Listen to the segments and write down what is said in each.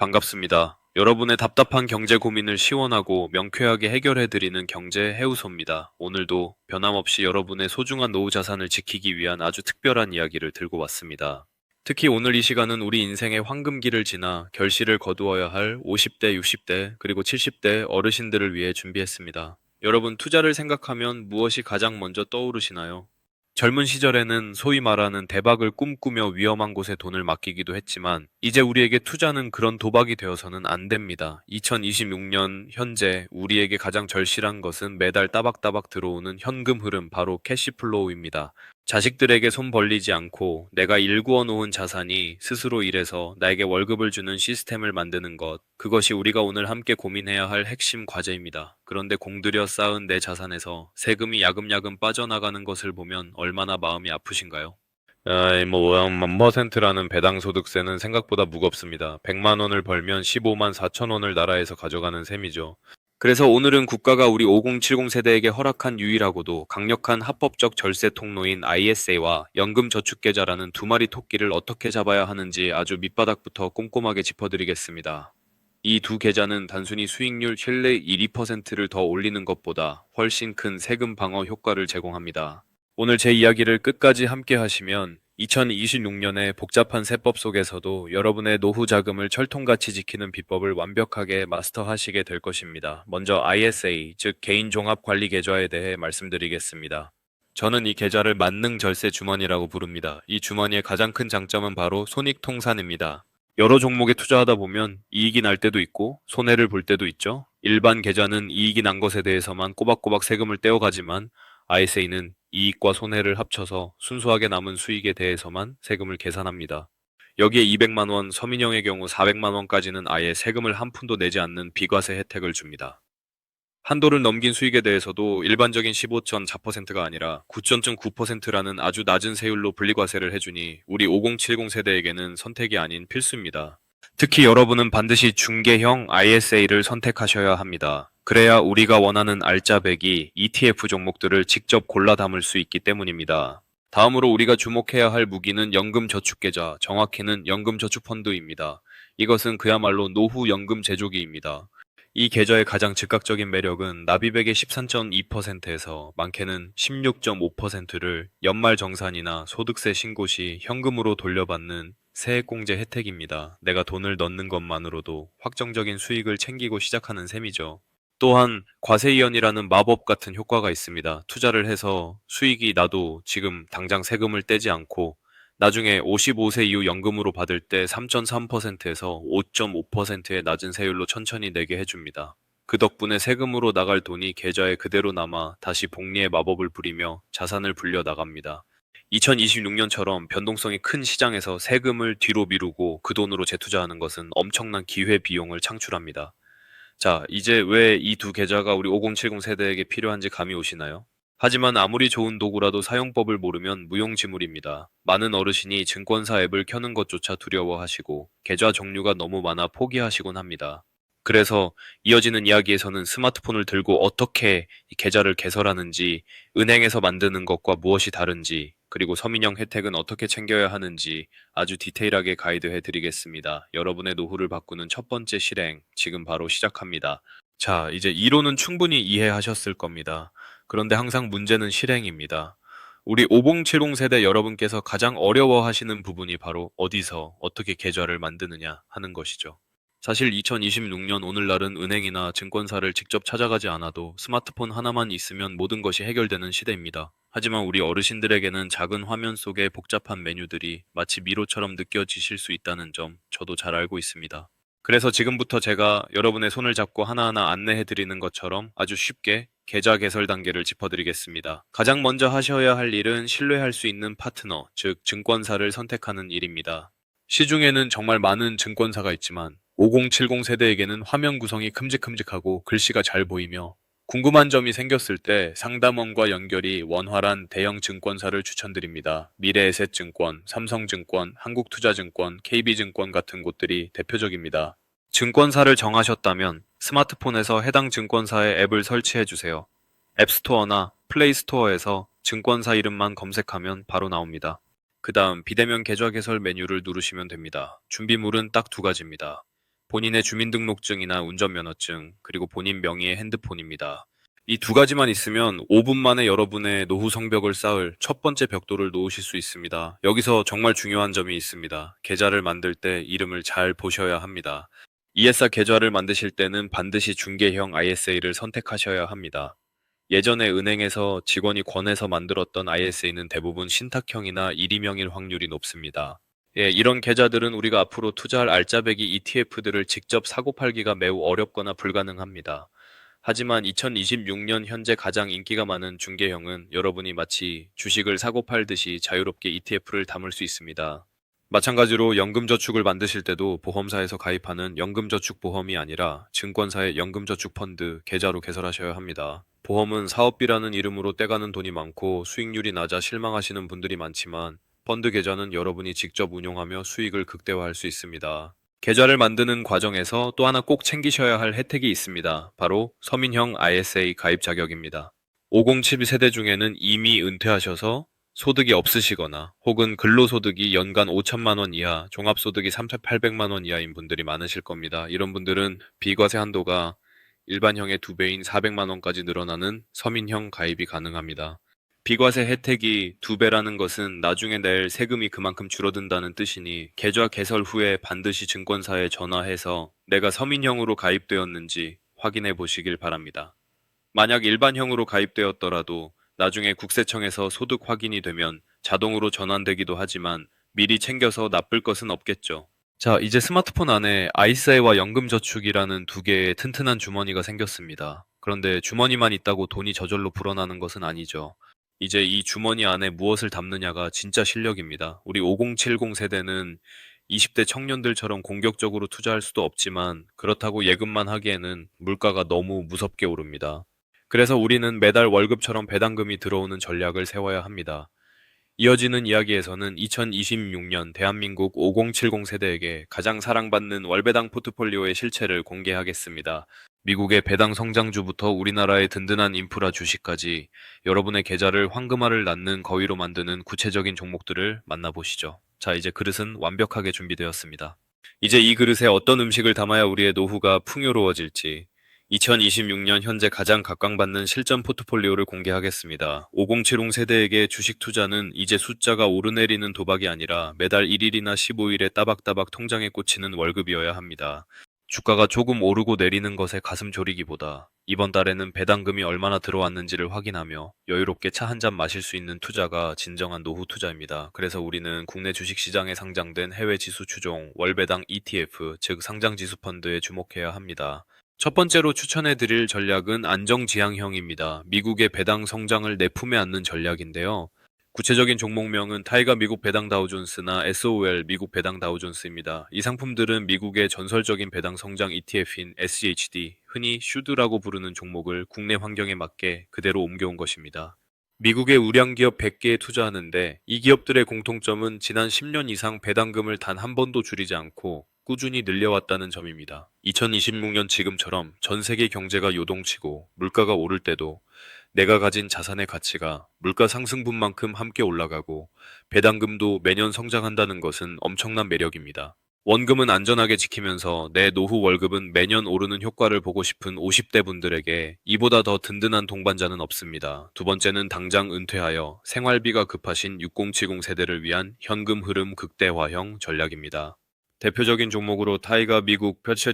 반갑습니다. 여러분의 답답한 경제 고민을 시원하고 명쾌하게 해결해드리는 경제 해우소입니다. 오늘도 변함없이 여러분의 소중한 노후 자산을 지키기 위한 아주 특별한 이야기를 들고 왔습니다. 특히 오늘 이 시간은 우리 인생의 황금기를 지나 결실을 거두어야 할 50대, 60대, 그리고 70대 어르신들을 위해 준비했습니다. 여러분, 투자를 생각하면 무엇이 가장 먼저 떠오르시나요? 젊은 시절에는 소위 말하는 대박을 꿈꾸며 위험한 곳에 돈을 맡기기도 했지만 이제 우리에게 투자는 그런 도박이 되어서는 안 됩니다. 2026년 현재 우리에게 가장 절실한 것은 매달 따박따박 들어오는 현금 흐름, 바로 캐시플로우입니다. 자식들에게 손 벌리지 않고 내가 일구어 놓은 자산이 스스로 일해서 나에게 월급을 주는 시스템을 만드는 것, 그것이 우리가 오늘 함께 고민해야 할 핵심 과제입니다. 그런데 공들여 쌓은 내 자산에서 세금이 야금야금 빠져나가는 것을 보면 얼마나 마음이 아프신가요? 1%라는 배당소득세는 생각보다 무겁습니다. 100만 원을 벌면 15만 4천 원을 나라에서 가져가는 셈이죠. 그래서 오늘은 국가가 우리 5070 세대에게 허락한 유일하고도 강력한 합법적 절세 통로인 ISA와 연금저축계좌라는 두 마리 토끼를 어떻게 잡아야 하는지 아주 밑바닥부터 꼼꼼하게 짚어드리겠습니다. 이 두 계좌는 단순히 수익률 실내 1~2%를 더 올리는 것보다 훨씬 큰 세금 방어 효과를 제공합니다. 오늘 제 이야기를 끝까지 함께 하시면 2026년의 복잡한 세법 속에서도 여러분의 노후 자금을 철통같이 지키는 비법을 완벽하게 마스터하시게 될 것입니다. 먼저 ISA, 즉 개인 종합 관리 계좌에 대해 말씀드리겠습니다. 저는 이 계좌를 만능 절세 주머니라고 부릅니다. 이 주머니의 가장 큰 장점은 바로 손익통산입니다. 여러 종목에 투자하다 보면 이익이 날 때도 있고 손해를 볼 때도 있죠. 일반 계좌는 이익이 난 것에 대해서만 꼬박꼬박 세금을 떼어가지만 ISA는 이익과 손해를 합쳐서 순수하게 남은 수익에 대해서만 세금을 계산합니다. 여기에 200만 원, 서민형의 경우 400만 원까지는 아예 세금을 한 푼도 내지 않는 비과세 혜택을 줍니다. 한도를 넘긴 수익에 대해서도 일반적인 15.4%가 아니라 9.9%라는 아주 낮은 세율로 분리과세를 해주니 우리 5070 세대에게는 선택이 아닌 필수입니다. 특히 여러분은 반드시 중개형 ISA를 선택하셔야 합니다. 그래야 우리가 원하는 알짜배기 ETF 종목들을 직접 골라 담을 수 있기 때문입니다. 다음으로 우리가 주목해야 할 무기는 연금저축계좌, 정확히는 연금저축펀드입니다. 이것은 그야말로 노후 연금 제조기입니다. 이 계좌의 가장 즉각적인 매력은 납입액의 13.2%에서 많게는 16.5%를 연말정산이나 소득세 신고 시 현금으로 돌려받는 세액공제 혜택입니다. 내가 돈을 넣는 것만으로도 확정적인 수익을 챙기고 시작하는 셈이죠. 또한 과세이연이라는 마법 같은 효과가 있습니다. 투자를 해서 수익이 나도 지금 당장 세금을 떼지 않고 나중에 55세 이후 연금으로 받을 때 3.3%에서 5.5%의 낮은 세율로 천천히 내게 해줍니다. 그 덕분에 세금으로 나갈 돈이 계좌에 그대로 남아 다시 복리의 마법을 부리며 자산을 불려 나갑니다. 2026년처럼 변동성이 큰 시장에서 세금을 뒤로 미루고 그 돈으로 재투자하는 것은 엄청난 기회 비용을 창출합니다. 자, 이제 왜 이 두 계좌가 우리 5070 세대에게 필요한지 감이 오시나요? 하지만 아무리 좋은 도구라도 사용법을 모르면 무용지물입니다. 많은 어르신이 증권사 앱을 켜는 것조차 두려워하시고 계좌 종류가 너무 많아 포기하시곤 합니다. 그래서 이어지는 이야기에서는 스마트폰을 들고 어떻게 이 계좌를 개설하는지, 은행에서 만드는 것과 무엇이 다른지, 그리고 서민형 혜택은 어떻게 챙겨야 하는지 아주 디테일하게 가이드해 드리겠습니다. 여러분의 노후를 바꾸는 첫 번째 실행, 지금 바로 시작합니다. 자, 이제 이론은 충분히 이해하셨을 겁니다. 그런데 항상 문제는 실행입니다. 우리 5070 세대 여러분께서 가장 어려워하시는 부분이 바로 어디서 어떻게 계좌를 만드느냐 하는 것이죠. 사실 2026년 오늘날은 은행이나 증권사를 직접 찾아가지 않아도 스마트폰 하나만 있으면 모든 것이 해결되는 시대입니다. 하지만 우리 어르신들에게는 작은 화면 속의 복잡한 메뉴들이 마치 미로처럼 느껴지실 수 있다는 점 저도 잘 알고 있습니다. 그래서 지금부터 제가 여러분의 손을 잡고 하나하나 안내해 드리는 것처럼 아주 쉽게 계좌 개설 단계를 짚어드리겠습니다. 가장 먼저 하셔야 할 일은 신뢰할 수 있는 파트너, 즉 증권사를 선택하는 일입니다. 시중에는 정말 많은 증권사가 있지만 5070 세대에게는 화면 구성이 큼직큼직하고 글씨가 잘 보이며 궁금한 점이 생겼을 때 상담원과 연결이 원활한 대형 증권사를 추천드립니다. 미래에셋증권, 삼성증권, 한국투자증권, KB증권 같은 곳들이 대표적입니다. 증권사를 정하셨다면 스마트폰에서 해당 증권사의 앱을 설치해 주세요. 앱스토어나 플레이스토어에서 증권사 이름만 검색하면 바로 나옵니다. 그 다음 비대면 계좌 개설 메뉴를 누르시면 됩니다. 준비물은 딱 두 가지입니다. 본인의 주민등록증이나 운전면허증, 그리고 본인 명의의 핸드폰입니다. 이 두 가지만 있으면 5분 만에 여러분의 노후 성벽을 쌓을 첫 번째 벽돌을 놓으실 수 있습니다. 여기서 정말 중요한 점이 있습니다. 계좌를 만들 때 이름을 잘 보셔야 합니다. ESR 계좌를 만드실 때는 반드시 중개형 ISA를 선택하셔야 합니다. 예전에 은행에서 직원이 권해서 만들었던 ISA는 대부분 신탁형이나 일임형일 확률이 높습니다. 예, 이런 계좌들은 우리가 앞으로 투자할 알짜배기 ETF들을 직접 사고 팔기가 매우 어렵거나 불가능합니다. 하지만 2026년 현재 가장 인기가 많은 중개형은 여러분이 마치 주식을 사고 팔듯이 자유롭게 ETF를 담을 수 있습니다. 마찬가지로 연금저축을 만드실 때도 보험사에서 가입하는 연금저축보험이 아니라 증권사의 연금저축펀드 계좌로 개설하셔야 합니다. 보험은 사업비라는 이름으로 떼가는 돈이 많고 수익률이 낮아 실망하시는 분들이 많지만 펀드 계좌는 여러분이 직접 운용하며 수익을 극대화할 수 있습니다. 계좌를 만드는 과정에서 또 하나 꼭 챙기셔야 할 혜택이 있습니다. 바로 서민형 ISA 가입 자격입니다. 5072 세대 중에는 이미 은퇴하셔서 소득이 없으시거나 혹은 근로소득이 연간 5천만 원 이하, 종합소득이 3,800만 원 이하인 분들이 많으실 겁니다. 이런 분들은 비과세 한도가 일반형의 2배인 400만 원까지 늘어나는 서민형 가입이 가능합니다. 비과세 혜택이 2배라는 것은 나중에 낼 세금이 그만큼 줄어든다는 뜻이니 계좌 개설 후에 반드시 증권사에 전화해서 내가 서민형으로 가입되었는지 확인해 보시길 바랍니다. 만약 일반형으로 가입되었더라도 나중에 국세청에서 소득 확인이 되면 자동으로 전환되기도 하지만 미리 챙겨서 나쁠 것은 없겠죠. 자, 이제 스마트폰 안에 아이스아이와 연금저축이라는 두 개의 튼튼한 주머니가 생겼습니다. 그런데 주머니만 있다고 돈이 저절로 불어나는 것은 아니죠. 이제 이 주머니 안에 무엇을 담느냐가 진짜 실력입니다. 우리 5070 세대는 20대 청년들처럼 공격적으로 투자할 수도 없지만 그렇다고 예금만 하기에는 물가가 너무 무섭게 오릅니다. 그래서 우리는 매달 월급처럼 배당금이 들어오는 전략을 세워야 합니다. 이어지는 이야기에서는 2026년 대한민국 5070 세대에게 가장 사랑받는 월배당 포트폴리오의 실체를 공개하겠습니다. 미국의 배당 성장주부터 우리나라의 든든한 인프라 주식까지 여러분의 계좌를 황금알을 낳는 거위로 만드는 구체적인 종목들을 만나보시죠. 자, 이제 그릇은 완벽하게 준비되었습니다. 이제 이 그릇에 어떤 음식을 담아야 우리의 노후가 풍요로워질지 2026년 현재 가장 각광받는 실전 포트폴리오를 공개하겠습니다. 5070 세대에게 주식 투자는 이제 숫자가 오르내리는 도박이 아니라 매달 1일이나 15일에 따박따박 통장에 꽂히는 월급이어야 합니다. 주가가 조금 오르고 내리는 것에 가슴 졸이기보다 이번 달에는 배당금이 얼마나 들어왔는지를 확인하며 여유롭게 차 한 잔 마실 수 있는 투자가 진정한 노후 투자입니다. 그래서 우리는 국내 주식시장에 상장된 해외 지수 추종 월배당 ETF, 즉 상장지수 펀드에 주목해야 합니다. 첫 번째로 추천해 드릴 전략은 안정지향형입니다. 미국의 배당 성장을 내 품에 안는 전략인데요. 구체적인 종목명은 타이거 미국 배당 다우존스나 SOL 미국 배당 다우존스입니다. 이 상품들은 미국의 전설적인 배당 성장 ETF인 SHD, 흔히 슈드라고 부르는 종목을 국내 환경에 맞게 그대로 옮겨온 것입니다. 미국의 우량기업 100개에 투자하는데 이 기업들의 공통점은 지난 10년 이상 배당금을 단 한 번도 줄이지 않고 꾸준히 늘려왔다는 점입니다. 2026년 지금처럼 전 세계 경제가 요동치고 물가가 오를 때도 내가 가진 자산의 가치가 물가 상승분만큼 함께 올라가고 배당금도 매년 성장한다는 것은 엄청난 매력입니다. 원금은 안전하게 지키면서 내 노후 월급은 매년 오르는 효과를 보고 싶은 50대 분들에게 이보다 더 든든한 동반자는 없습니다. 두 번째는 당장 은퇴하여 생활비가 급하신 6070 세대를 위한 현금 흐름 극대화형 전략입니다. 대표적인 종목으로 타이거 미국 퓨처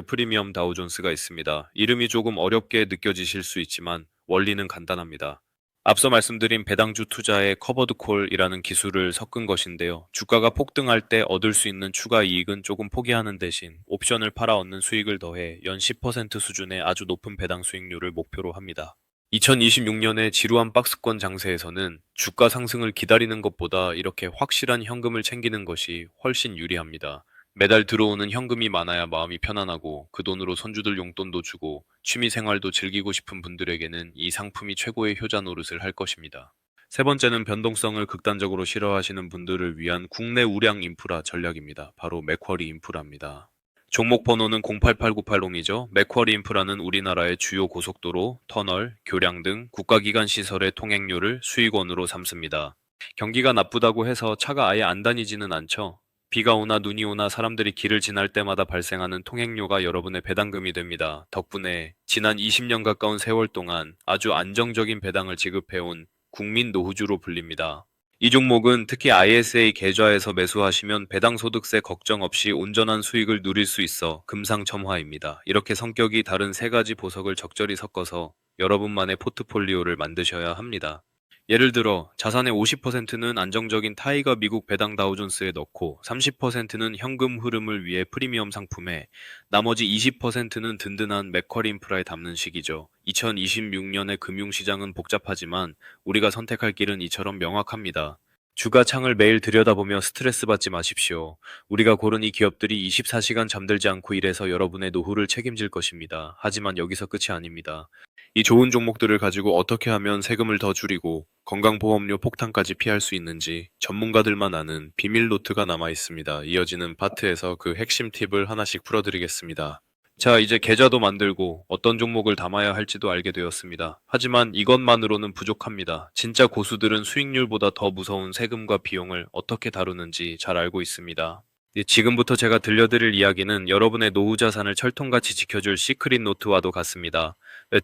프리미엄 다우존스가 있습니다. 이름이 조금 어렵게 느껴지실 수 있지만 원리는 간단합니다. 앞서 말씀드린 배당주 투자에 커버드 콜이라는 기술을 섞은 것인데요. 주가가 폭등할 때 얻을 수 있는 추가 이익은 조금 포기하는 대신 옵션을 팔아 얻는 수익을 더해 연 10% 수준의 아주 높은 배당 수익률을 목표로 합니다. 2026년의 지루한 박스권 장세에서는 주가 상승을 기다리는 것보다 이렇게 확실한 현금을 챙기는 것이 훨씬 유리합니다. 매달 들어오는 현금이 많아야 마음이 편안하고 그 돈으로 손주들 용돈도 주고 취미 생활도 즐기고 싶은 분들에게는 이 상품이 최고의 효자 노릇을 할 것입니다. 세 번째는 변동성을 극단적으로 싫어하시는 분들을 위한 국내 우량 인프라 전략입니다. 바로 맥쿼리 인프라입니다. 종목 번호는 088980이죠. 맥쿼리 인프라는 우리나라의 주요 고속도로, 터널, 교량 등 국가기관 시설의 통행료를 수익원으로 삼습니다. 경기가 나쁘다고 해서 차가 아예 안 다니지는 않죠. 비가 오나 눈이 오나 사람들이 길을 지날 때마다 발생하는 통행료가 여러분의 배당금이 됩니다. 덕분에 지난 20년 가까운 세월 동안 아주 안정적인 배당을 지급해온 국민 노후주로 불립니다. 이 종목은 특히 ISA 계좌에서 매수하시면 배당소득세 걱정 없이 온전한 수익을 누릴 수 있어 금상첨화입니다. 이렇게 성격이 다른 세 가지 보석을 적절히 섞어서 여러분만의 포트폴리오를 만드셔야 합니다. 예를 들어 자산의 50%는 안정적인 타이거 미국 배당 다우존스에 넣고 30%는 현금 흐름을 위해 프리미엄 상품에 나머지 20%는 든든한 맥쿼리 인프라에 담는 식이죠. 2026년의 금융시장은 복잡하지만 우리가 선택할 길은 이처럼 명확합니다. 주가 창을 매일 들여다보며 스트레스 받지 마십시오. 우리가 고른 이 기업들이 24시간 잠들지 않고 일해서 여러분의 노후를 책임질 것입니다. 하지만 여기서 끝이 아닙니다. 이 좋은 종목들을 가지고 어떻게 하면 세금을 더 줄이고 건강보험료 폭탄까지 피할 수 있는지 전문가들만 아는 비밀 노트가 남아 있습니다. 이어지는 파트에서 그 핵심 팁을 하나씩 풀어드리겠습니다. 자, 이제 계좌도 만들고 어떤 종목을 담아야 할지도 알게 되었습니다. 하지만 이것만으로는 부족합니다. 진짜 고수들은 수익률보다 더 무서운 세금과 비용을 어떻게 다루는지 잘 알고 있습니다. 지금부터 제가 들려드릴 이야기는 여러분의 노후 자산을 철통같이 지켜줄 시크릿 노트와도 같습니다.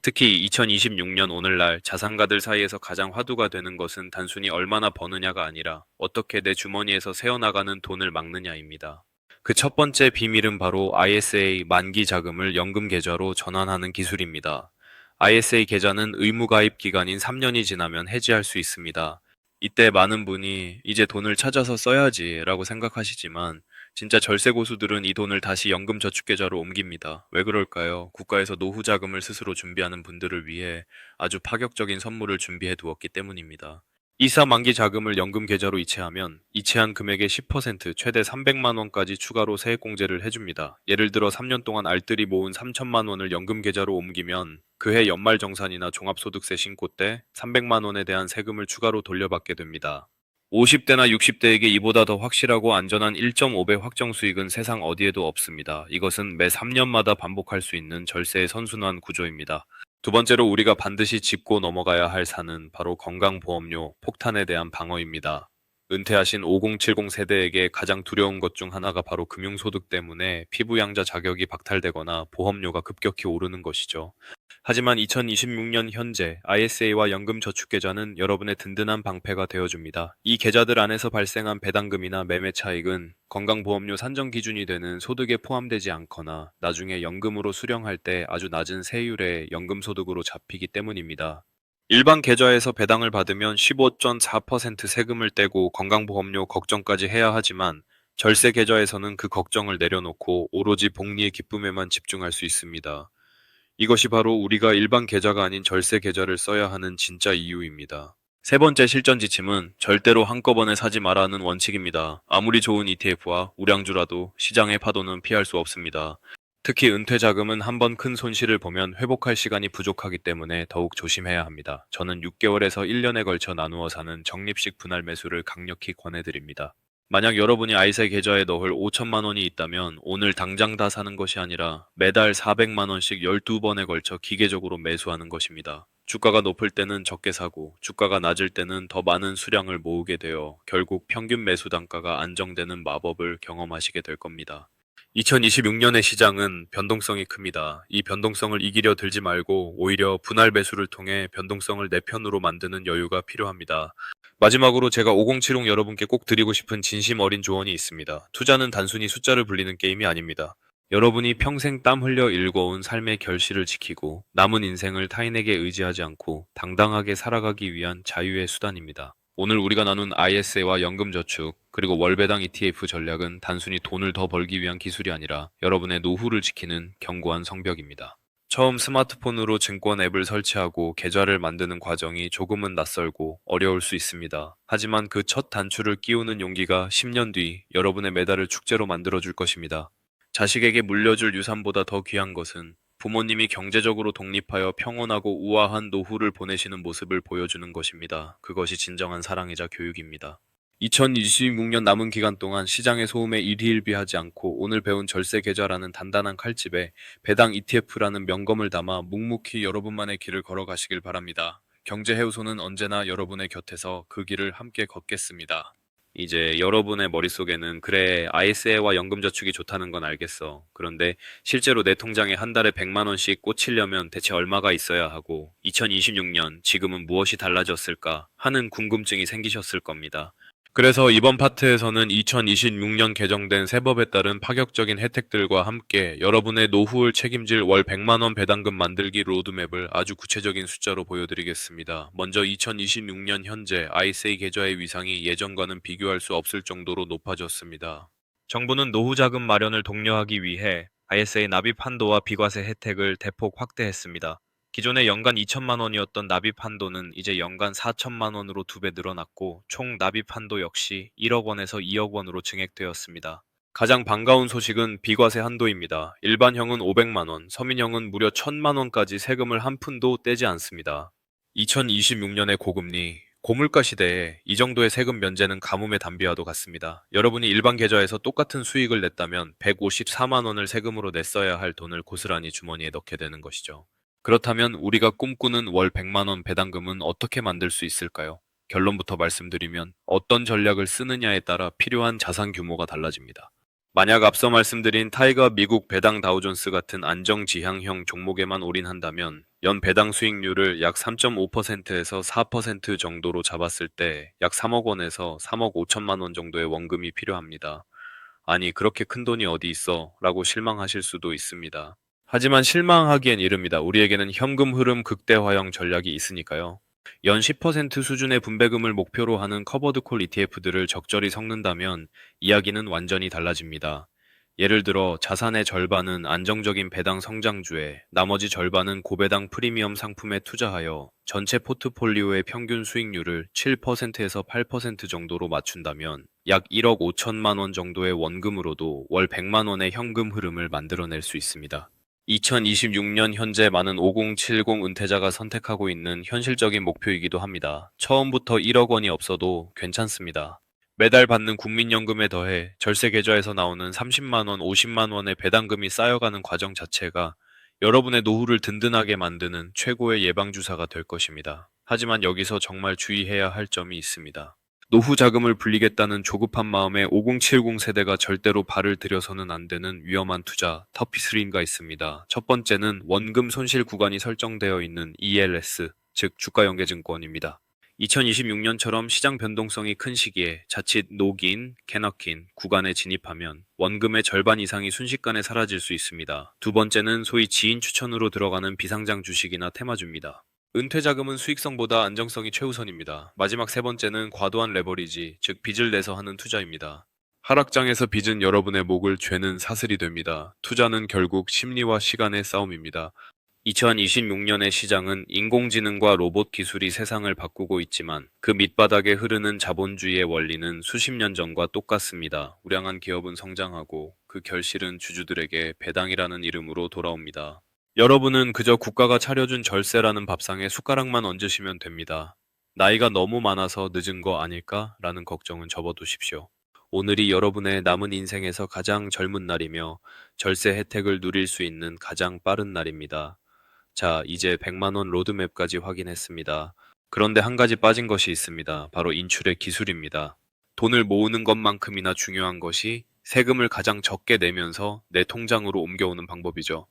특히 2026년 오늘날 자산가들 사이에서 가장 화두가 되는 것은 단순히 얼마나 버느냐가 아니라 어떻게 내 주머니에서 새어나가는 돈을 막느냐입니다. 그 첫 번째 비밀은 바로 ISA 만기 자금을 연금 계좌로 전환하는 기술입니다. ISA 계좌는 의무 가입 기간인 3년이 지나면 해지할 수 있습니다. 이때 많은 분이 이제 돈을 찾아서 써야지 라고 생각하시지만 진짜 절세 고수들은 이 돈을 다시 연금 저축 계좌로 옮깁니다. 왜 그럴까요? 국가에서 노후 자금을 스스로 준비하는 분들을 위해 아주 파격적인 선물을 준비해 두었기 때문입니다. 이사 만기 자금을 연금 계좌로 이체하면 이체한 금액의 10% 최대 300만 원까지 추가로 세액공제를 해줍니다. 예를 들어 3년 동안 알뜰히 모은 3천만 원을 연금 계좌로 옮기면 그해 연말정산이나 종합소득세 신고 때 300만 원에 대한 세금을 추가로 돌려받게 됩니다. 50대나 60대에게 이보다 더 확실하고 안전한 1.5배 확정 수익은 세상 어디에도 없습니다. 이것은 매 3년마다 반복할 수 있는 절세의 선순환 구조입니다. 두 번째로 우리가 반드시 짚고 넘어가야 할 산은 바로 건강보험료 폭탄에 대한 방어입니다. 은퇴하신 5070 세대에게 가장 두려운 것 중 하나가 바로 금융소득 때문에 피부양자 자격이 박탈되거나 보험료가 급격히 오르는 것이죠. 하지만 2026년 현재 ISA와 연금저축계좌는 여러분의 든든한 방패가 되어줍니다. 이 계좌들 안에서 발생한 배당금이나 매매 차익은 건강보험료 산정 기준이 되는 소득에 포함되지 않거나 나중에 연금으로 수령할 때 아주 낮은 세율의 연금소득으로 잡히기 때문입니다. 일반 계좌에서 배당을 받으면 15.4% 세금을 떼고 건강보험료 걱정까지 해야 하지만 절세 계좌에서는 그 걱정을 내려놓고 오로지 복리의 기쁨에만 집중할 수 있습니다. 이것이 바로 우리가 일반 계좌가 아닌 절세 계좌를 써야 하는 진짜 이유입니다. 세 번째 실전 지침은 절대로 한꺼번에 사지 말라는 원칙입니다. 아무리 좋은 ETF와 우량주라도 시장의 파도는 피할 수 없습니다. 특히 은퇴 자금은 한번 큰 손실을 보면 회복할 시간이 부족하기 때문에 더욱 조심해야 합니다. 저는 6개월에서 1년에 걸쳐 나누어 사는 적립식 분할 매수를 강력히 권해드립니다. 만약 여러분이 ISA 계좌에 넣을 5천만 원이 있다면 오늘 당장 다 사는 것이 아니라 매달 400만 원씩 12번에 걸쳐 기계적으로 매수하는 것입니다. 주가가 높을 때는 적게 사고 주가가 낮을 때는 더 많은 수량을 모으게 되어 결국 평균 매수 단가가 안정되는 마법을 경험하시게 될 겁니다. 2026년의 시장은 변동성이 큽니다. 이 변동성을 이기려 들지 말고 오히려 분할 매수를 통해 변동성을 내 편으로 만드는 여유가 필요합니다. 마지막으로 제가 5070 여러분께 꼭 드리고 싶은 진심 어린 조언이 있습니다. 투자는 단순히 숫자를 불리는 게임이 아닙니다. 여러분이 평생 땀 흘려 일궈온 삶의 결실을 지키고 남은 인생을 타인에게 의지하지 않고 당당하게 살아가기 위한 자유의 수단입니다. 오늘 우리가 나눈 ISA와 연금저축, 그리고 월배당 ETF 전략은 단순히 돈을 더 벌기 위한 기술이 아니라 여러분의 노후를 지키는 견고한 성벽입니다. 처음 스마트폰으로 증권 앱을 설치하고 계좌를 만드는 과정이 조금은 낯설고 어려울 수 있습니다. 하지만 그 첫 단추를 끼우는 용기가 10년 뒤 여러분의 메달을 축제로 만들어줄 것입니다. 자식에게 물려줄 유산보다 더 귀한 것은 부모님이 경제적으로 독립하여 평온하고 우아한 노후를 보내시는 모습을 보여주는 것입니다. 그것이 진정한 사랑이자 교육입니다. 2026년 남은 기간 동안 시장의 소음에 일희일비하지 않고 오늘 배운 절세 계좌라는 단단한 칼집에 배당 ETF라는 명검을 담아 묵묵히 여러분만의 길을 걸어가시길 바랍니다. 경제해우소는 언제나 여러분의 곁에서 그 길을 함께 걷겠습니다. 이제 여러분의 머릿속에는 그래, ISA와 연금저축이 좋다는 건 알겠어. 그런데 실제로 내 통장에 한 달에 100만 원씩 꽂히려면 대체 얼마가 있어야 하고 2026년 지금은 무엇이 달라졌을까 하는 궁금증이 생기셨을 겁니다. 그래서 이번 파트에서는 2026년 개정된 세법에 따른 파격적인 혜택들과 함께 여러분의 노후를 책임질 월 100만 원 배당금 만들기 로드맵을 아주 구체적인 숫자로 보여드리겠습니다. 먼저 2026년 현재 ISA 계좌의 위상이 예전과는 비교할 수 없을 정도로 높아졌습니다. 정부는 노후 자금 마련을 독려하기 위해 ISA 납입 한도와 비과세 혜택을 대폭 확대했습니다. 기존에 연간 2천만 원이었던 납입 한도는 이제 연간 4천만 원으로 2배 늘어났고 총 납입 한도 역시 1억 원에서 2억 원으로 증액되었습니다. 가장 반가운 소식은 비과세 한도입니다. 일반형은 500만 원, 서민형은 무려 1,000만 원까지 세금을 한 푼도 떼지 않습니다. 2026년의 고금리, 고물가 시대에 이 정도의 세금 면제는 가뭄의 단비와도 같습니다. 여러분이 일반 계좌에서 똑같은 수익을 냈다면 154만 원을 세금으로 냈어야 할 돈을 고스란히 주머니에 넣게 되는 것이죠. 그렇다면 우리가 꿈꾸는 월 100만 원 배당금은 어떻게 만들 수 있을까요? 결론부터 말씀드리면 어떤 전략을 쓰느냐에 따라 필요한 자산 규모가 달라집니다. 만약 앞서 말씀드린 타이거 미국 배당 다우존스 같은 안정지향형 종목에만 올인한다면 연 배당 수익률을 약 3.5%에서 4% 정도로 잡았을 때 약 3억 원에서 3억 5천만 원 정도의 원금이 필요합니다. 아니, 그렇게 큰 돈이 어디 있어? 라고 실망하실 수도 있습니다. 하지만 실망하기엔 이릅니다. 우리에게는 현금 흐름 극대화형 전략이 있으니까요. 연 10% 수준의 분배금을 목표로 하는 커버드콜 ETF들을 적절히 섞는다면 이야기는 완전히 달라집니다. 예를 들어 자산의 절반은 안정적인 배당 성장주에 나머지 절반은 고배당 프리미엄 상품에 투자하여 전체 포트폴리오의 평균 수익률을 7%에서 8% 정도로 맞춘다면 약 1억 5천만 원 정도의 원금으로도 월 100만 원의 현금 흐름을 만들어낼 수 있습니다. 2026년 현재 많은 5070 은퇴자가 선택하고 있는 현실적인 목표이기도 합니다. 처음부터 1억 원이 없어도 괜찮습니다. 매달 받는 국민연금에 더해 절세 계좌에서 나오는 30만 원, 50만 원의 배당금이 쌓여가는 과정 자체가 여러분의 노후를 든든하게 만드는 최고의 예방주사가 될 것입니다. 하지만 여기서 정말 주의해야 할 점이 있습니다. 노후 자금을 불리겠다는 조급한 마음에 5070 세대가 절대로 발을 들여서는 안 되는 위험한 투자, 터피스린가 있습니다. 첫 번째는 원금 손실 구간이 설정되어 있는 ELS, 즉 주가연계증권입니다. 2026년처럼 시장 변동성이 큰 시기에 자칫 녹인, 캐너킨 구간에 진입하면 원금의 절반 이상이 순식간에 사라질 수 있습니다. 두 번째는 소위 지인 추천으로 들어가는 비상장 주식이나 테마주입니다. 은퇴 자금은 수익성보다 안정성이 최우선입니다. 마지막 세 번째는 과도한 레버리지, 즉 빚을 내서 하는 투자입니다. 하락장에서 빚은 여러분의 목을 죄는 사슬이 됩니다. 투자는 결국 심리와 시간의 싸움입니다. 2026년의 시장은 인공지능과 로봇 기술이 세상을 바꾸고 있지만 그 밑바닥에 흐르는 자본주의의 원리는 수십 년 전과 똑같습니다. 우량한 기업은 성장하고 그 결실은 주주들에게 배당이라는 이름으로 돌아옵니다. 여러분은 그저 국가가 차려준 절세라는 밥상에 숟가락만 얹으시면 됩니다. 나이가 너무 많아서 늦은 거 아닐까? 라는 걱정은 접어두십시오. 오늘이 여러분의 남은 인생에서 가장 젊은 날이며 절세 혜택을 누릴 수 있는 가장 빠른 날입니다. 자, 이제 100만 원 로드맵까지 확인했습니다. 그런데 한 가지 빠진 것이 있습니다. 바로 인출의 기술입니다. 돈을 모으는 것만큼이나 중요한 것이 세금을 가장 적게 내면서 내 통장으로 옮겨오는 방법이죠.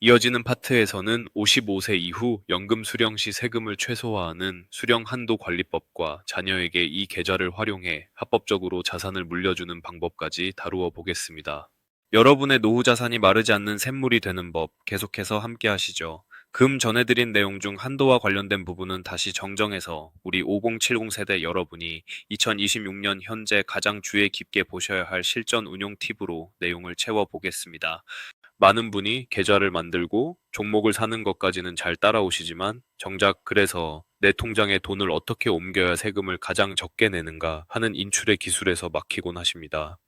이어지는 파트에서는 55세 이후 연금 수령 시 세금을 최소화하는 수령 한도 관리법과 자녀에게 이 계좌를 활용해 합법적으로 자산을 물려주는 방법까지 다루어 보겠습니다. 여러분의 노후 자산이 마르지 않는 샘물이 되는 법 계속해서 함께 하시죠. 금 전해드린 내용 중 한도와 관련된 부분은 다시 정정해서 우리 5070 세대 여러분이 2026년 현재 가장 주의 깊게 보셔야 할 실전 운용 팁으로 내용을 채워보겠습니다. 많은 분이 계좌를 만들고 종목을 사는 것까지는 잘 따라오시지만 정작 그래서 내 통장에 돈을 어떻게 옮겨야 세금을 가장 적게 내는가 하는 인출의 기술에서 막히곤 하십니다.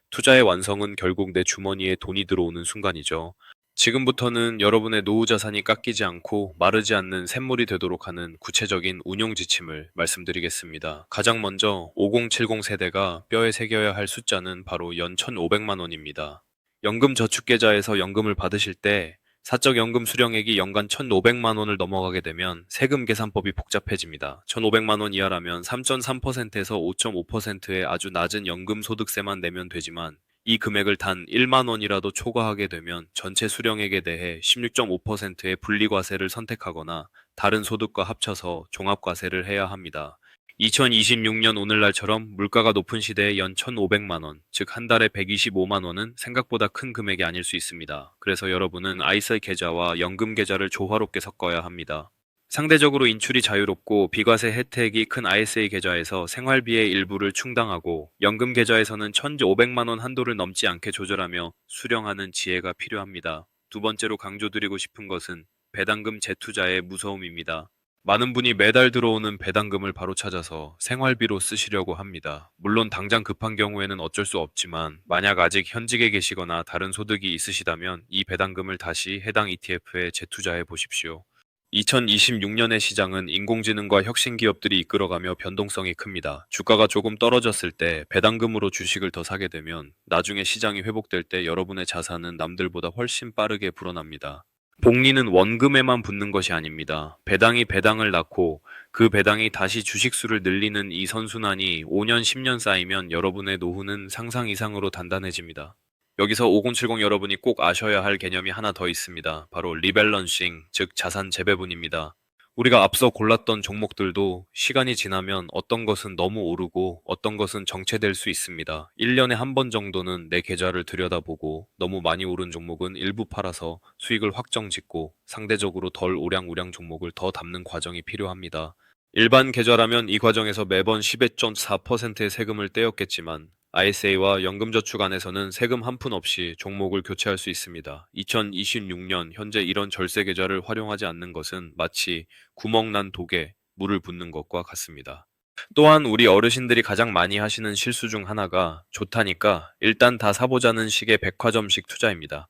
투자의 완성은 결국 내 주머니에 돈이 들어오는 순간이죠. 지금부터는 여러분의 노후 자산이 깎이지 않고 마르지 않는 샘물이 되도록 하는 구체적인 운용 지침을 말씀드리겠습니다. 가장 먼저 5070 세대가 뼈에 새겨야 할 숫자는 바로 연 1,500만 원입니다. 연금저축계좌에서 연금을 받으실 때 사적 연금 수령액이 연간 1,500만 원을 넘어가게 되면 세금 계산법이 복잡해집니다. 1,500만 원 이하라면 3.3%에서 5.5%의 아주 낮은 연금 소득세만 내면 되지만 이 금액을 단 1만 원이라도 초과하게 되면 전체 수령액에 대해 16.5%의 분리과세를 선택하거나 다른 소득과 합쳐서 종합과세를 해야 합니다. 2026년 오늘날처럼 물가가 높은 시대에 연 1,500만 원, 즉 한 달에 125만 원은 생각보다 큰 금액이 아닐 수 있습니다. 그래서 여러분은 ISA 계좌와 연금 계좌를 조화롭게 섞어야 합니다. 상대적으로 인출이 자유롭고 비과세 혜택이 큰 ISA 계좌에서 생활비의 일부를 충당하고 연금 계좌에서는 1,500만 원 한도를 넘지 않게 조절하며 수령하는 지혜가 필요합니다. 두 번째로 강조드리고 싶은 것은 배당금 재투자의 무서움입니다. 많은 분이 매달 들어오는 배당금을 바로 찾아서 생활비로 쓰시려고 합니다. 물론 당장 급한 경우에는 어쩔 수 없지만 만약 아직 현직에 계시거나 다른 소득이 있으시다면 이 배당금을 다시 해당 ETF에 재투자해 보십시오. 2026년의 시장은 인공지능과 혁신 기업들이 이끌어가며 변동성이 큽니다. 주가가 조금 떨어졌을 때 배당금으로 주식을 더 사게 되면 나중에 시장이 회복될 때 여러분의 자산은 남들보다 훨씬 빠르게 불어납니다. 복리는 원금에만 붙는 것이 아닙니다. 배당이 배당을 낳고 그 배당이 다시 주식수를 늘리는 이 선순환이 5년, 10년 쌓이면 여러분의 노후는 상상 이상으로 단단해집니다. 여기서 5070 여러분이 꼭 아셔야 할 개념이 하나 더 있습니다. 바로 리밸런싱, 즉 자산 재배분입니다. 우리가 앞서 골랐던 종목들도 시간이 지나면 어떤 것은 너무 오르고 어떤 것은 정체될 수 있습니다. 1년에 한 번 정도는 내 계좌를 들여다보고 너무 많이 오른 종목은 일부 팔아서 수익을 확정 짓고 상대적으로 덜 우량우량 종목을 더 담는 과정이 필요합니다. 일반 계좌라면 이 과정에서 매번 11.4%의 세금을 떼었겠지만 ISA와 연금저축 안에서는 세금 한 푼 없이 종목을 교체할 수 있습니다. 2026년 현재 이런 절세 계좌를 활용하지 않는 것은 마치 구멍난 독에 물을 붓는 것과 같습니다. 또한 우리 어르신들이 가장 많이 하시는 실수 중 하나가 좋다니까 일단 다 사보자는 식의 백화점식 투자입니다.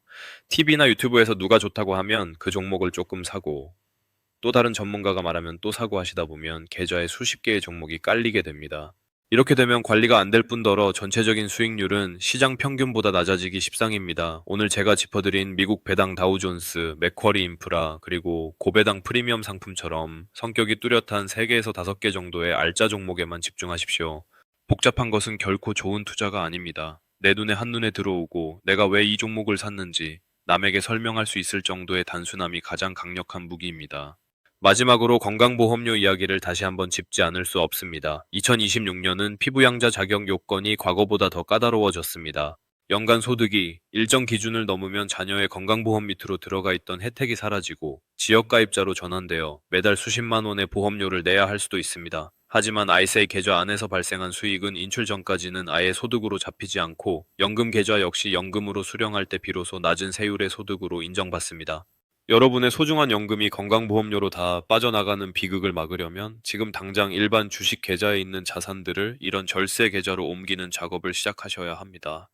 TV나 유튜브에서 누가 좋다고 하면 그 종목을 조금 사고 또 다른 전문가가 말하면 또 사고 하시다 보면 계좌에 수십 개의 종목이 깔리게 됩니다. 이렇게 되면 관리가 안 될 뿐더러 전체적인 수익률은 시장 평균보다 낮아지기 십상입니다. 오늘 제가 짚어드린 미국 배당 다우존스, 맥쿼리 인프라, 그리고 고배당 프리미엄 상품처럼 성격이 뚜렷한 3개에서 5개 정도의 알짜 종목에만 집중하십시오. 복잡한 것은 결코 좋은 투자가 아닙니다. 내 눈에 한눈에 들어오고 내가 왜 이 종목을 샀는지 남에게 설명할 수 있을 정도의 단순함이 가장 강력한 무기입니다. 마지막으로 건강보험료 이야기를 다시 한번 짚지 않을 수 없습니다. 2026년은 피부양자 자격 요건이 과거보다 더 까다로워졌습니다. 연간 소득이 일정 기준을 넘으면 자녀의 건강보험 밑으로 들어가 있던 혜택이 사라지고 지역가입자로 전환되어 매달 수십만 원의 보험료를 내야 할 수도 있습니다. 하지만 ISA 계좌 안에서 발생한 수익은 인출 전까지는 아예 소득으로 잡히지 않고 연금 계좌 역시 연금으로 수령할 때 비로소 낮은 세율의 소득으로 인정받습니다. 여러분의 소중한 연금이 건강보험료로 다 빠져나가는 비극을 막으려면 지금 당장 일반 주식 계좌에 있는 자산들을 이런 절세 계좌로 옮기는 작업을 시작하셔야 합니다.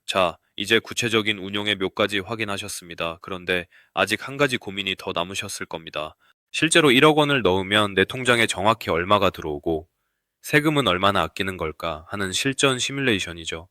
자, 이제 구체적인 운용의 묘까지 확인하셨습니다. 그런데 아직 한 가지 고민이 더 남으셨을 겁니다. 실제로 1억 원을 넣으면 내 통장에 정확히 얼마가 들어오고 세금은 얼마나 아끼는 걸까 하는 실전 시뮬레이션이죠.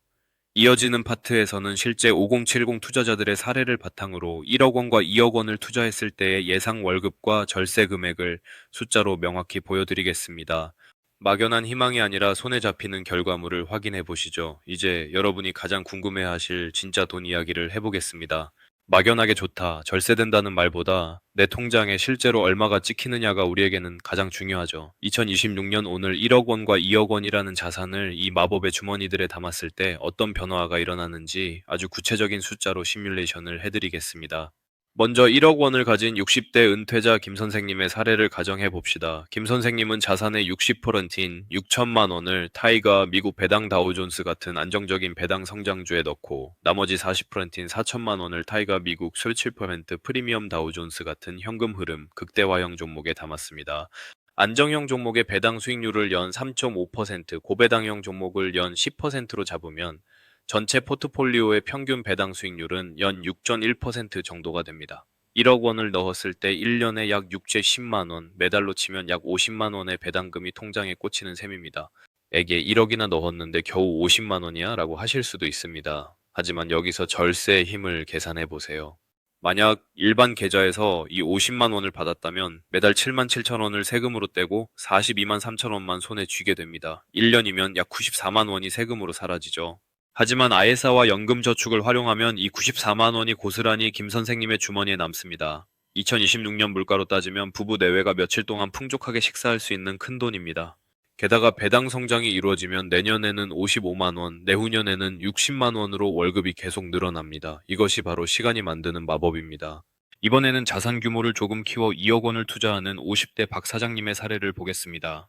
이어지는 파트에서는 실제 5070 투자자들의 사례를 바탕으로 1억 원과 2억 원을 투자했을 때의 예상 월급과 절세 금액을 숫자로 명확히 보여드리겠습니다. 막연한 희망이 아니라 손에 잡히는 결과물을 확인해 보시죠. 이제 여러분이 가장 궁금해하실 진짜 돈 이야기를 해보겠습니다. 막연하게 좋다, 절세된다는 말보다 내 통장에 실제로 얼마가 찍히느냐가 우리에게는 가장 중요하죠. 2026년 오늘 1억 원과 2억 원이라는 자산을 이 마법의 주머니들에 담았을 때 어떤 변화가 일어나는지 아주 구체적인 숫자로 시뮬레이션을 해드리겠습니다. 먼저 1억 원을 가진 60대 은퇴자 김 선생님의 사례를 가정해 봅시다. 김 선생님은 자산의 60%인 6천만 원을 타이가 미국 배당 다우존스 같은 안정적인 배당 성장주에 넣고 나머지 40%인 4천만 원을 타이가 미국 17% 프리미엄 다우존스 같은 현금 흐름 극대화형 종목에 담았습니다. 안정형 종목의 배당 수익률을 연 3.5%, 고배당형 종목을 연 10%로 잡으면 전체 포트폴리오의 평균 배당 수익률은 연 6.1% 정도가 됩니다. 1억 원을 넣었을 때 1년에 약 6제 10만 원, 매달로 치면 약 50만 원의 배당금이 통장에 꽂히는 셈입니다. 에게 1억이나 넣었는데 겨우 50만 원이야? 라고 하실 수도 있습니다. 하지만 여기서 절세의 힘을 계산해 보세요. 만약 일반 계좌에서 이 50만 원을 받았다면 매달 7만 7천 원을 세금으로 떼고 42만 3천 원만 손에 쥐게 됩니다. 1년이면 약 94만 원이 세금으로 사라지죠. 하지만 ISA와 연금저축을 활용하면 이 94만 원이 고스란히 김 선생님의 주머니에 남습니다. 2026년 물가로 따지면 부부 내외가 며칠 동안 풍족하게 식사할 수 있는 큰돈입니다. 게다가 배당 성장이 이루어지면 내년에는 55만 원, 내후년에는 60만 원으로 월급이 계속 늘어납니다. 이것이 바로 시간이 만드는 마법입니다. 이번에는 자산 규모를 조금 키워 2억 원을 투자하는 50대 박 사장님의 사례를 보겠습니다.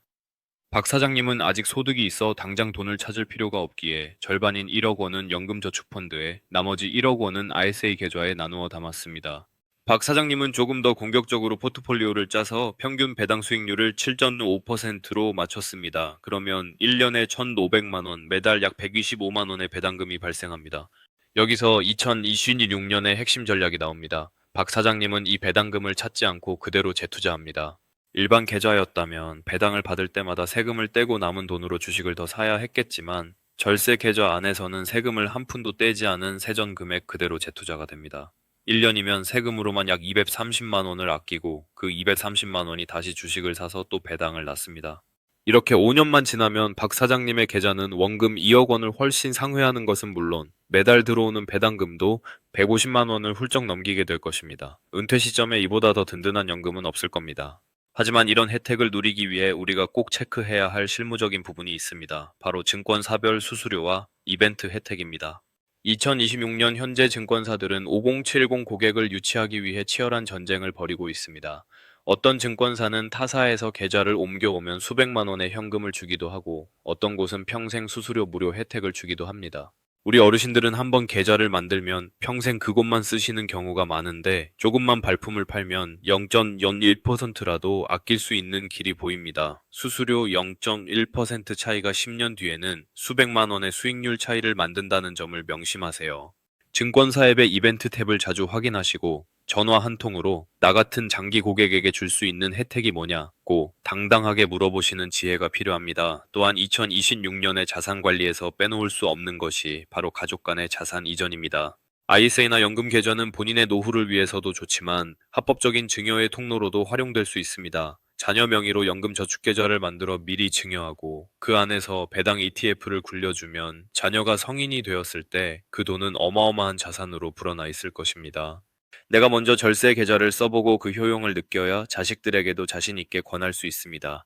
박 사장님은 아직 소득이 있어 당장 돈을 찾을 필요가 없기에 절반인 1억 원은 연금저축펀드에, 나머지 1억 원은 ISA 계좌에 나누어 담았습니다. 박 사장님은 조금 더 공격적으로 포트폴리오를 짜서 평균 배당 수익률을 7.5%로 맞췄습니다. 그러면 1년에 1,500만 원, 매달 약 125만 원의 배당금이 발생합니다. 여기서 2026년의 핵심 전략이 나옵니다. 박 사장님은 이 배당금을 찾지 않고 그대로 재투자합니다. 일반 계좌였다면 배당을 받을 때마다 세금을 떼고 남은 돈으로 주식을 더 사야 했겠지만 절세 계좌 안에서는 세금을 한 푼도 떼지 않은 세전 금액 그대로 재투자가 됩니다. 1년이면 세금으로만 약 230만 원을 아끼고 그 230만 원이 다시 주식을 사서 또 배당을 낳습니다. 이렇게 5년만 지나면 박 사장님의 계좌는 원금 2억 원을 훨씬 상회하는 것은 물론 매달 들어오는 배당금도 150만 원을 훌쩍 넘기게 될 것입니다. 은퇴 시점에 이보다 더 든든한 연금은 없을 겁니다. 하지만 이런 혜택을 누리기 위해 우리가 꼭 체크해야 할 실무적인 부분이 있습니다. 바로 증권사별 수수료와 이벤트 혜택입니다. 2026년 현재 증권사들은 5070 고객을 유치하기 위해 치열한 전쟁을 벌이고 있습니다. 어떤 증권사는 타사에서 계좌를 옮겨오면 수백만 원의 현금을 주기도 하고 어떤 곳은 평생 수수료 무료 혜택을 주기도 합니다. 우리 어르신들은 한번 계좌를 만들면 평생 그곳만 쓰시는 경우가 많은데 조금만 발품을 팔면 0.01%라도 아낄 수 있는 길이 보입니다. 수수료 0.1% 차이가 10년 뒤에는 수백만 원의 수익률 차이를 만든다는 점을 명심하세요. 증권사 앱의 이벤트 탭을 자주 확인하시고 전화 한 통으로 나 같은 장기 고객에게 줄 수 있는 혜택이 뭐냐고 당당하게 물어보시는 지혜가 필요합니다. 또한 2026년의 자산 관리에서 빼놓을 수 없는 것이 바로 가족 간의 자산 이전입니다. ISA나 연금 계좌는 본인의 노후를 위해서도 좋지만 합법적인 증여의 통로로도 활용될 수 있습니다. 자녀 명의로 연금 저축 계좌를 만들어 미리 증여하고 그 안에서 배당 ETF를 굴려주면 자녀가 성인이 되었을 때 그 돈은 어마어마한 자산으로 불어나 있을 것입니다. 내가 먼저 절세 계좌를 써보고 그 효용을 느껴야 자식들에게도 자신 있게 권할 수 있습니다.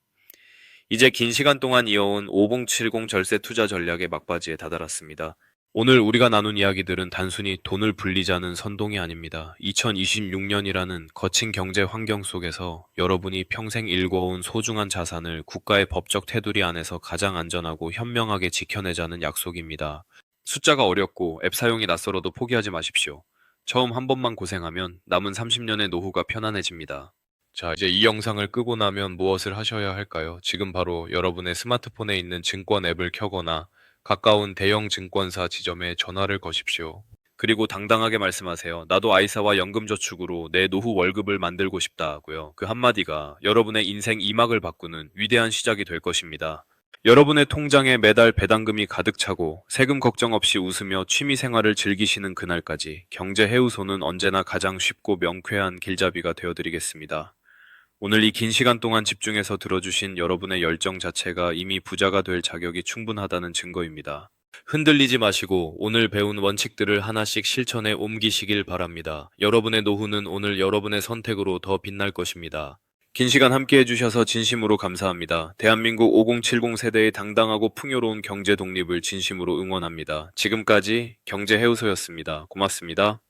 이제 긴 시간 동안 이어온 5070 절세 투자 전략의 막바지에 다다랐습니다. 오늘 우리가 나눈 이야기들은 단순히 돈을 불리자는 선동이 아닙니다. 2026년이라는 거친 경제 환경 속에서 여러분이 평생 일궈온 소중한 자산을 국가의 법적 테두리 안에서 가장 안전하고 현명하게 지켜내자는 약속입니다. 숫자가 어렵고 앱 사용이 낯설어도 포기하지 마십시오. 처음 한 번만 고생하면 남은 30년의 노후가 편안해집니다. 자, 이제 이 영상을 끄고 나면 무엇을 하셔야 할까요? 지금 바로 여러분의 스마트폰에 있는 증권 앱을 켜거나 가까운 대형 증권사 지점에 전화를 거십시오. 그리고 당당하게 말씀하세요. 나도 아이사와 연금저축으로 내 노후 월급을 만들고 싶다고요. 그 한마디가 여러분의 인생 2막을 바꾸는 위대한 시작이 될 것입니다. 여러분의 통장에 매달 배당금이 가득 차고 세금 걱정 없이 웃으며 취미 생활을 즐기시는 그날까지 경제해우소는 언제나 가장 쉽고 명쾌한 길잡이가 되어드리겠습니다. 오늘 이 긴 시간 동안 집중해서 들어주신 여러분의 열정 자체가 이미 부자가 될 자격이 충분하다는 증거입니다. 흔들리지 마시고 오늘 배운 원칙들을 하나씩 실천에 옮기시길 바랍니다. 여러분의 노후는 오늘 여러분의 선택으로 더 빛날 것입니다. 긴 시간 함께 해주셔서 진심으로 감사합니다. 대한민국 5070 세대의 당당하고 풍요로운 경제 독립을 진심으로 응원합니다. 지금까지 경제해우소였습니다. 고맙습니다.